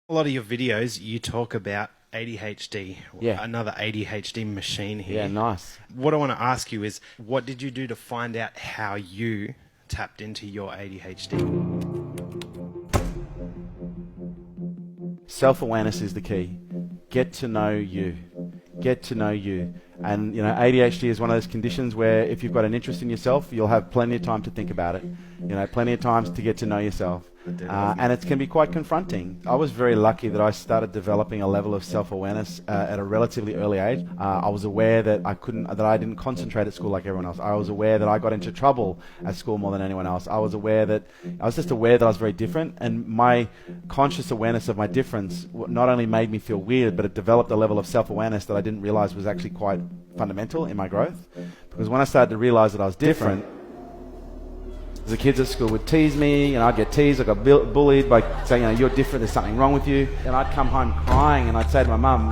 A lot of your videos, you talk about ADHD, Yeah. another ADHD machine here. Yeah, nice. What I want to ask you is, what did you do to find out how you tapped into your ADHD? Self-awareness is the key. Get to know you. Get to know you. And, ADHD is one of those conditions where if you've got an interest in yourself, you'll have plenty of time to think about it. Plenty of times to get to know yourself. And it can be quite confronting. I was very lucky that I started developing a level of self-awareness at a relatively early age. I was aware that I didn't concentrate at school like everyone else. I was aware that I got into trouble at school more than anyone else. I was just aware that I was very different, and my conscious awareness of my difference not only made me feel weird, but it developed a level of self-awareness that I didn't realize was actually quite fundamental in my growth. Because when I started to realize that I was different, the kids at school would tease me, and I'd get teased. I got bullied by saying, you're different, there's something wrong with you. And I'd come home crying, and I'd say to my mum,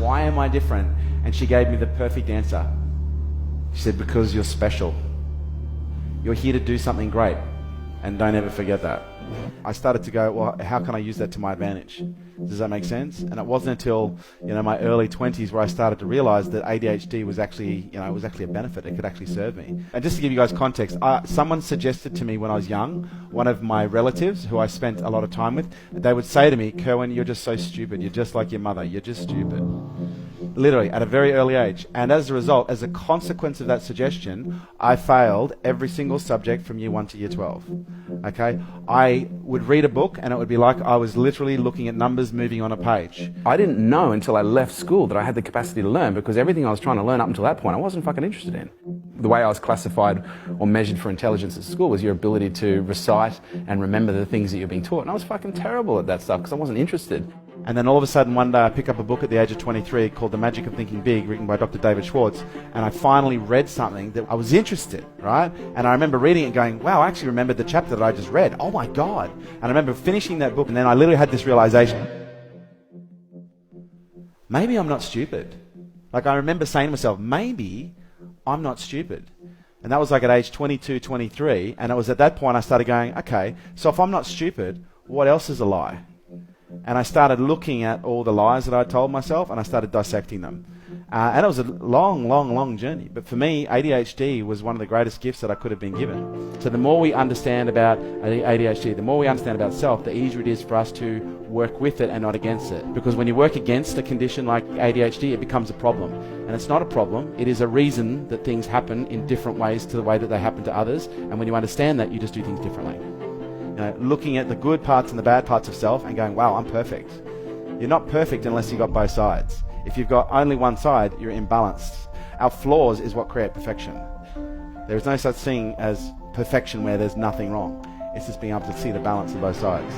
why am I different? And she gave me the perfect answer. She said, because you're special. You're here to do something great, and don't ever forget that. I started to go, well, how can I use that to my advantage? Does that make sense? And it wasn't until my early 20s where I started to realize that ADHD was actually a benefit. It could actually serve me. And just to give you guys context, someone suggested to me when I was young, one of my relatives who I spent a lot of time with, they would say to me, Kerwin, you're just so stupid. You're just like your mother. You're just stupid. Literally, at a very early age. And as a result, as a consequence of that suggestion, I failed every single subject from year 1 to year 12. Okay? I would read a book, and it would be like I was literally looking at numbers moving on a page. I didn't know until I left school that I had the capacity to learn, because everything I was trying to learn up until that point I wasn't fucking interested in. The way I was classified or measured for intelligence at school was your ability to recite and remember the things that you're being taught. And I was fucking terrible at that stuff because I wasn't interested. And then all of a sudden one day I pick up a book at the age of 23 called The Magic of Thinking Big, written by Dr. David Schwartz, and I finally read something that I was interested, right? And I remember reading it and going, wow, I actually remembered the chapter that I just read. Oh my God. And I remember finishing that book, and then I literally had this realization. Maybe I'm not stupid. Like, I remember saying to myself, maybe I'm not stupid. And that was like at age 22, 23, and it was at that point I started going, okay, so if I'm not stupid, what else is a lie? And I started looking at all the lies that I told myself, and I started dissecting them. And it was a long journey. But for me, ADHD was one of the greatest gifts that I could have been given. So the more we understand about ADHD, the more we understand about self, the easier it is for us to work with it and not against it. Because when you work against a condition like ADHD, it becomes a problem. And it's not a problem. It is a reason that things happen in different ways to the way that they happen to others. And when you understand that, you just do things differently. Looking at the good parts and the bad parts of self and going, wow, I'm perfect. You're not perfect unless you've got both sides. If you've got only one side, you're imbalanced. Our flaws is what create perfection. There is no such thing as perfection where there's nothing wrong. It's just being able to see the balance of both sides.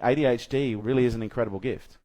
ADHD really is an incredible gift.